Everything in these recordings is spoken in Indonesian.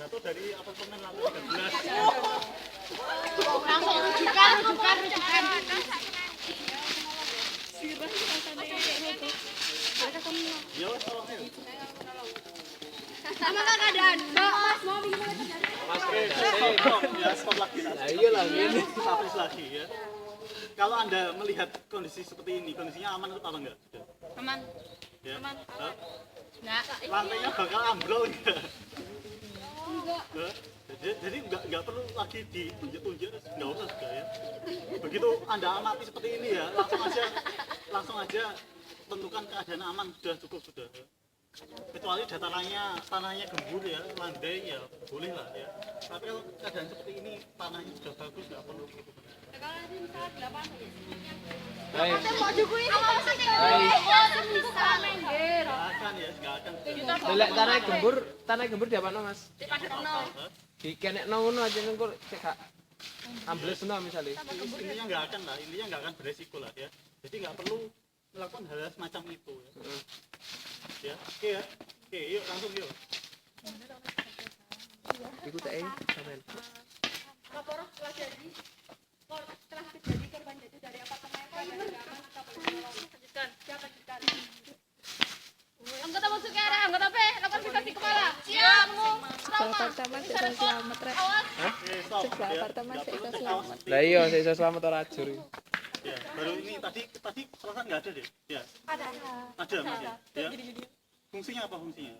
Jatuh dari apartemen lantai 13. Langsung rujukan. Ya wes tolong ya. Sama keadaan. Mas mau bikin Mas ya stop lagi. Nah, iyalah ini. Status lagi ya. Kalau Anda melihat kondisi seperti ini, kondisinya aman atau apa enggak? Sudah. aman. Ya. Aman. Hah? Enggak. Lantainya bakal ambrol enggak? Enggak. Hah? Jadi nggak perlu lagi ditunjuk-tunjuk, nggak usah sudah ya. Begitu Anda amati seperti ini ya, langsung aja tentukan keadaan aman sudah cukup sudah. Ya. Kecuali tanahnya gembur ya, landai ya boleh lah ya. Tapi kalau keadaan seperti ini tanahnya sudah bagus nggak perlu gitu. Kalau nanti misalnya 8 ya. Ayo. Mau juku ini apa sih? Bisa mengger. Nggak akan. Lek tanah gembur di apano, Mas? Di Padakno. Di kenekno ngono aja nengko cek gak ambles no misalnya. Intinya nggak akan beresiko lah ya. Jadi nggak perlu melakukan hal semacam itu ya. Ya, oke, yuk langsung yuk. Iku tak sampean. Lapor setelah terjadi korban jatuh dari apartemen kita boleh tolong. Lanjutkan. Siapa lanjutkan? Anggota masuk ke area, anggota P, lakukan visitasi kepala. Siap, Sebelah apartemen saya selamat rek. Oke, stop. Sebelah Ya. apartemen Nggak saya perlu cek selamat. awas seperti Lah iya, saya iso selamat ora ajur. Ya, baru ini tadi perasaan nggak ada deh. Ya, ada. ada masih. Ya. Fungsinya apa fungsinya?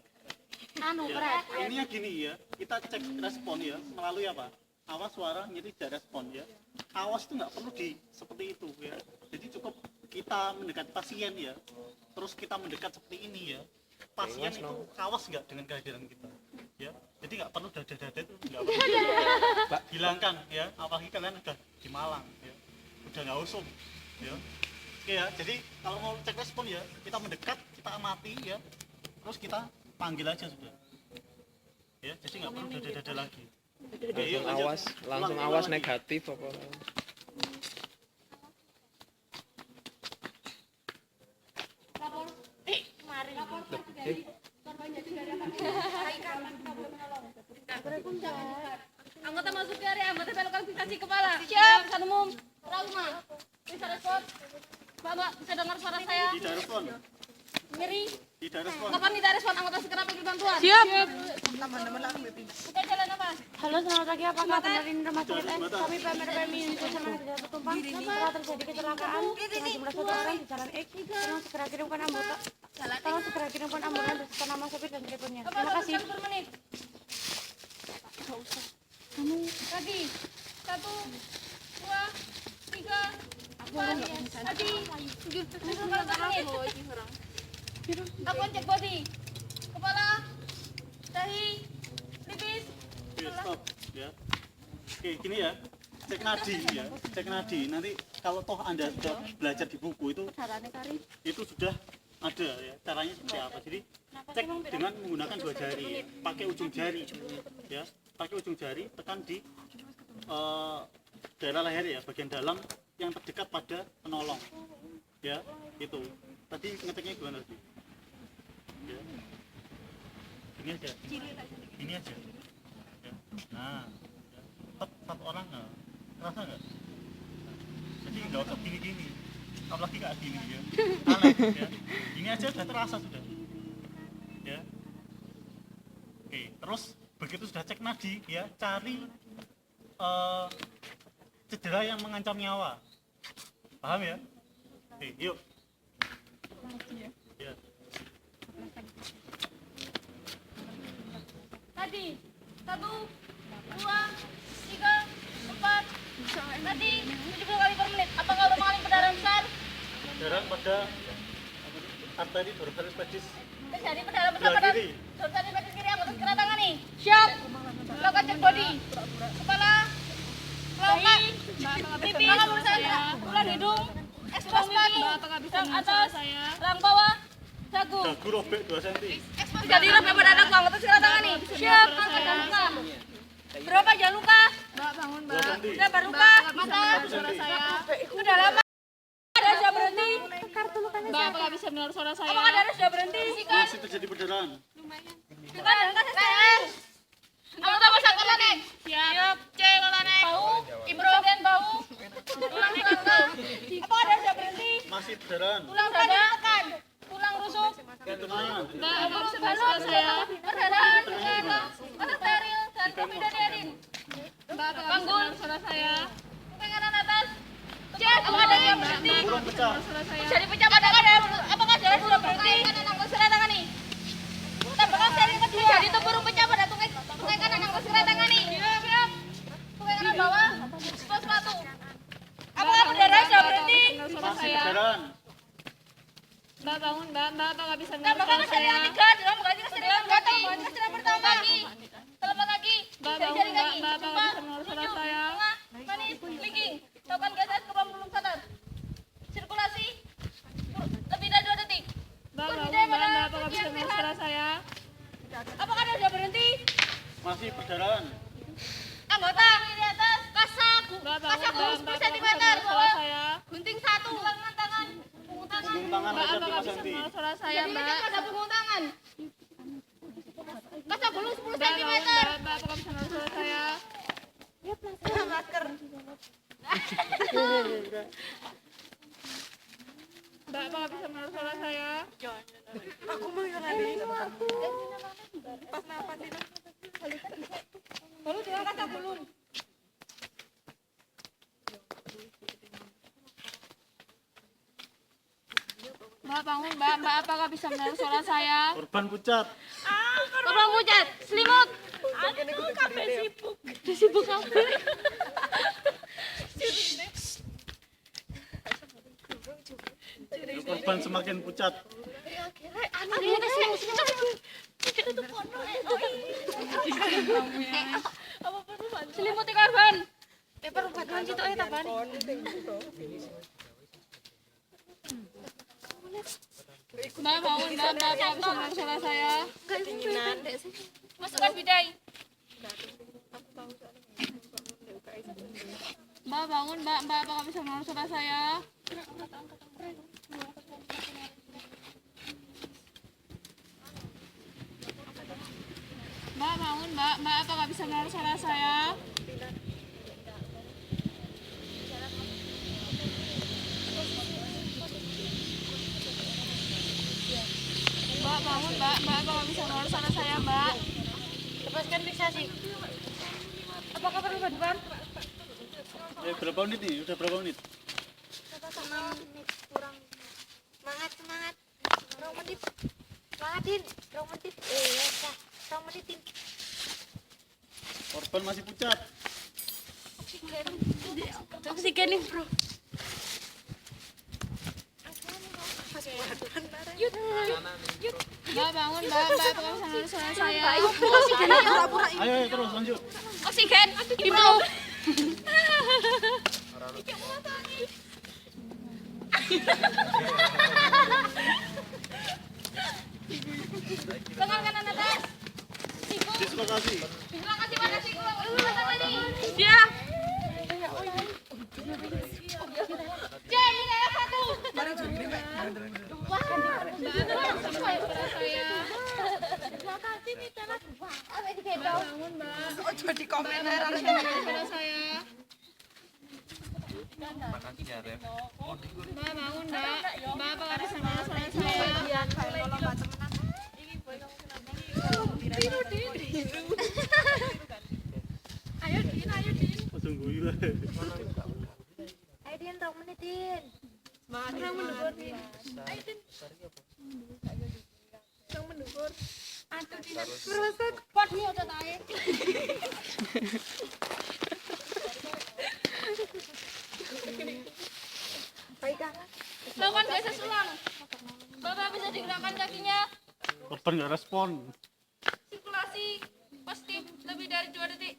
Anu, Ya. berat. Ininya gini ya, kita cek respon ya melalui apa? Awas suara nyeri dan respon ya. Awas itu nggak perlu seperti itu ya. Jadi cukup kita mendekati pasien ya. Terus kita mendekat seperti ini ya. Pasien itu awas nggak dengan kehadiran kita ya. Jadi nggak perlu dada-dada itu nggak perlu. Hilangkan ya. Apalagi kalian udah di Malang ya. Udah nggak usum ya. Oke ya, jadi kalau mau cek respon ya, kita mendekat, kita amati ya, terus kita panggil aja sudah ya, jadi nggak perlu dada-dada lagi. Oke, yuk, lanjut. Langsung Ulang awas lagi. negatif apa. Lapor. Mari. Lapor korban jatuh dari anggota masuk ke area, anggota melakukan visitasi kepala. Siap, pesan umum. Trauma. Bisa respon. Mbak, bisa dengar suara saya? Tidak respon, Nyeri. tidak respon. Kapan tidak respon, anggota segera panggil bantuan. Siap. Kita jalan apa? Halo, selamat pagi. Apakah benar ini rumah sakit S? Sebentar. Kami PMRPMI Indonesia sama tidak bertumpang. Setelah terjadi kecelakaan dengan jumlah 1 orang di Jalan X, tolong segera kirimkan ambulan. Tolong segera kirimkan ambulan beserta nama sopir dan teleponnya. Terima kasih. Per menit. Lagi. 1, 2, 3, 4, lagi. 7, 8 menit. Lakukan cek body. Kepala, dahi, pelipis. Oke, stop ya. Oke, gini ya, cek nadi ya, cek nadi. Nanti kalau toh Anda sudah belajar di buku itu sudah ada ya, caranya seperti apa. Jadi cek dengan menggunakan 2 jari ya. Pakai ujung jari ya, pakai ujung jari tekan di daerah leher ya, bagian dalam yang terdekat pada penolong ya. Itu tadi ngeceknya gimana tadi ya. Ini aja ya. Nah ya. Satu orang nggak terasa nggak? Jadi nggak usah gini-gini, apalagi kayak gini ya, aneh ya. Ini aja sudah terasa sudah ya. Oke, terus begitu sudah cek nadi ya, cari cedera yang mengancam nyawa, paham ya? Oke, yuk ya. Tadi 1, 2, 3, 4. Tadi 70 kali per menit. Apakah udah mengalami perdarahan besar? Jarang pada arteri dorsalis pedis Terjadi perdarahan besar sebelah pada kiri. dorsalis pedis kiri, anggota segera tangani. Siap. Lakukan cek body. Kepala, kelongkak, pipi, tulang hidung, ekspos kaki, rang atas, rang bawah, dagu. Dagu robek 2 cm. Jadi robek pada dagu, anggota segera tangani. Siap. Angkat luka. Berapa aja luka? 2 cm. Berapa luka? Mata. 1 cm. Sudah lama. Ada sudah berhenti. Mbak, apakah bisa mendengar suara saya? Apakah ada sudah berhenti? Sikat. Masih terjadi perdarahan. Sikat dan kasih saya. Anggota Apa ada sudah berhenti? Masih berjalan. Tulang dada, tekan. Tulang rusuk. Itu mana? Mbak, apa bisa bantu saya? Perdarahan, otot steril, dan pemidanin. Panggul, suara saya. Bukan kanan atas. Cek, apa ada yang berhenti? Burung pecah. Jadi pecah pada apakah jalan sudah berhenti? Kanan angkut serat tangani. Tambahkan seri kedua. Jadi itu burung pecah pada tungkai kanan angkut serat tangani. Siap. Tungkai kanan bawah. Pos sepatu. Apakah berdarah sudah berhenti? Masih berjalan. Mbak bangun, Mbak apa nggak bisa tambahkan kesadaran 3 dalam mengganti kesadaran berarti kesadaran pertama kaki telapak kaki jari kaki Mbak apa nggak bisa menurut suara saya manis linking lakukan geser ke pembuluh sadar sirkulasi lebih dari 2 detik Mbak apa nggak bisa menurut suara saya? apakah Anda sudah berhenti Masih berjalan. anggota di atas kasak gulung 10 cm bawah Saya. gunting 1 dengan tangan punggung tangan Punggung tangan aja Apa 5 nggak bisa cm. menurut suara saya, jadi Mbak? kita pada punggung tangan kasak gulung 10 Mbak, cm Mbak apa nggak bisa menurut suara saya? masker Mbak apa nggak bisa menurut suara saya? baru dia kasak gulung Mbak bangun, Mbak apa nggak bisa menurut suara saya? Korban pucat. korban pucat selimut Sibuk apa? Korban semakin pucat. selimuti korban Mbak bangun, Mbak apa nggak bisa menurut suara saya? masukkan bidai Mbak bangun, Mbak apa nggak bisa menurut suara saya? Mbak bangun, Mbak apa nggak bisa menurut suara saya? Mbak bangun, Mbak apa nggak bisa menurut suara saya, Mbak? Lepaskan fiksasi. Apakah perlu bantuan? Berapa menit nih? Udah berapa menit? Kurang. Semangat. Rong menit. Semangatin. Rong menit. Ya, sah. Rong menitin. Korban masih pucat. Oksigen nih, Bro. Mbak bangun, Mbak apa nggak bisa menurut suara saya? Ayo terus lanjut. oksigen improve tangan kanan atas siku Dislokasi. dislokasi pada siku tangan ini Siap. jadi saya satu Bangun, Mbak. Oh, jadi komen suara saya. Mbak bangun, Mbak. Mbak apa nggak bisa menurut suara saya? Langsung guyu. Ayo, Din, rong menitin. pot nih udah tahu lakukan geser ulang Bapak bisa digerakkan kakinya Korban nggak respon. sirkulasi positif lebih dari 2 detik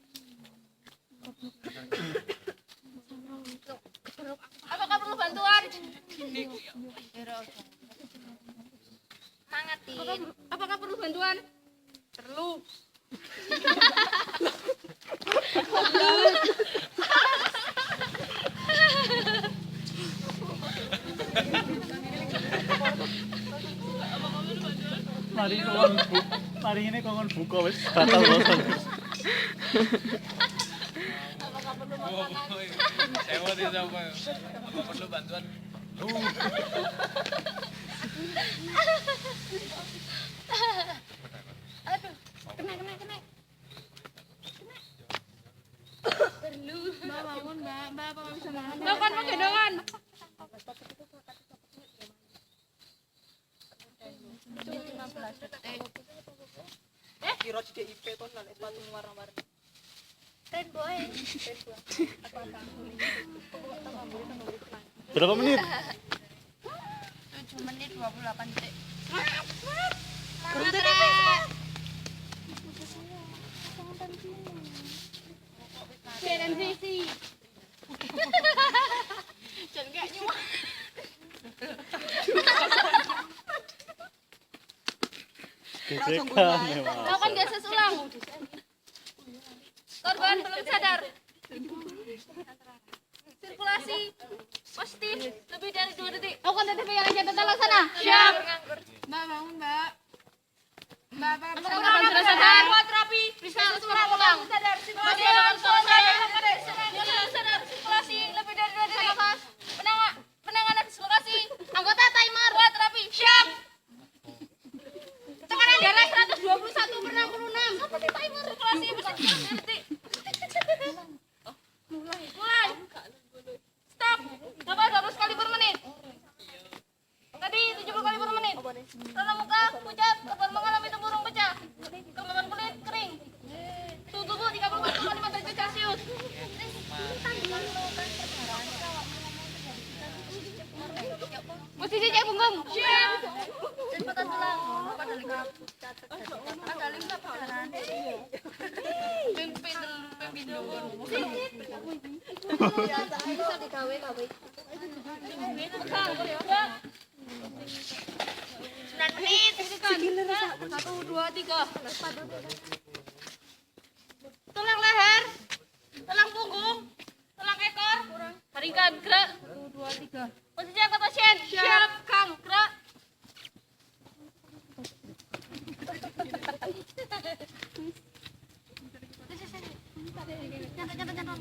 apakah perlu bantuan apakah perlu bantuan perlu Mari ini kongon buka wis batal loh. Sewa dia siapa? Apa perlu bantuan? Aduh, kena. Mbak bangun mbak, mbak apa nggak bisa bangun? Lakukan penggendongan. Kira CDIP tuh nang sepatu warna-warni. Berapa menit? 7 menit 28 detik. CNCC. Jangan kayak nyuma. Gesekan memang. Lakukan gases ulang. Korban belum sadar. Sirkulasi positif lebih dari 2 detik. Lakukan TTP yang aja tata laksana. Siap. Mbak bangun mbak. Mbak apa nggak bisa bangun? Korban sudah sadar. Terapi bisa ulang. Sadar. Masih dalam sadar. Sirkulasi lebih dari 2 detik. Penanganan dislokasi. Anggota timer. Terapi. Siap. Tekanan darah 121/66. Seperti timer. Sirkulasi bersih 2 detik. Mulai. Stop. Coba 100 kali per menit. Tadi 70 kali per menit. Rona muka pucat, korban mengalami tempurung pecah. Kelembaban kulit kering. Suhu tubuh 34,5 derajat Celcius. Posisi cek punggung. Siap. Cepatan tulang. Ada lingkar. Ada lingkar kanan. Pimpin dulu. Bisa digawe. Pegang. 9 menit. 1, 2, 3. Tulang leher. Tulang punggung. Tulang ekor. Baringkan. Gerak. 1, 2, 3. Posisi angkat pasien. Siap. Kang. Gerak. Jangan.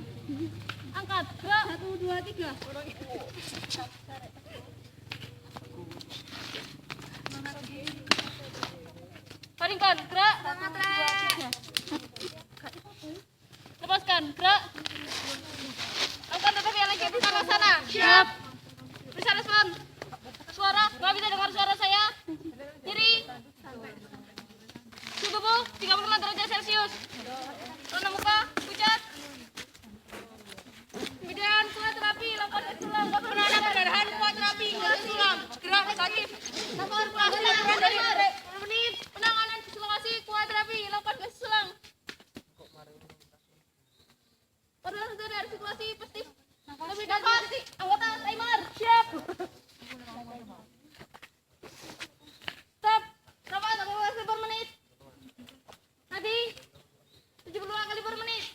Angkat. Gerak. 1, 2, 3. Baringkan. Gerak. Lepaskan. Gerak. Angkat TTP yang lagi di sana. Siap. Bisa respon. Suara. Nggak bisa dengar suara saya. Kiri. Suhu tubuh 35 derajat Celcius. Rona muka pucat. Kemudian kuat terapi. Lakukan tes ulang. Penanganan perdarahan. Kuat terapi. Tes ulang. Gerak negatif. Sabar. Menit. Penanganan dislokasi. Kuat terapi. Lakukan tes ulang. Korban sudah dari situasi positif. Lebih dari 2 detik. Anggota timer. Siap. Stop. Berapa kali per menit? Tadi 72 kali per menit.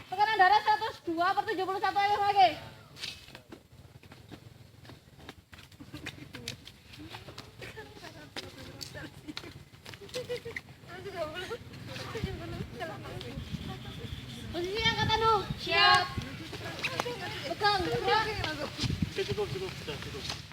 Tekanan darah 102/71 lagi. Posisi angkatan dulu. Siap. Pegang. Gerak. Cukup. Sudah cukup.